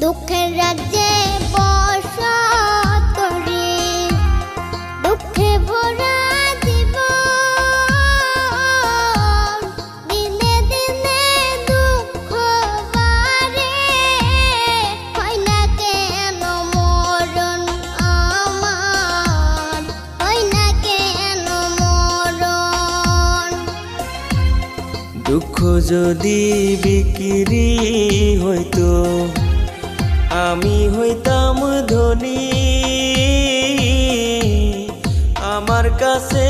দুঃখের রাজ্যে বসত করি, দুঃখে ভরা জীবন, দিনে দিনে দুঃখ বাড়ে, হয় না কেন মরণ আমার, হয় না কেন মরণ। দুঃখ যদি বিক্রি হইতো আমি হইতাম ধনী, আমার কাছে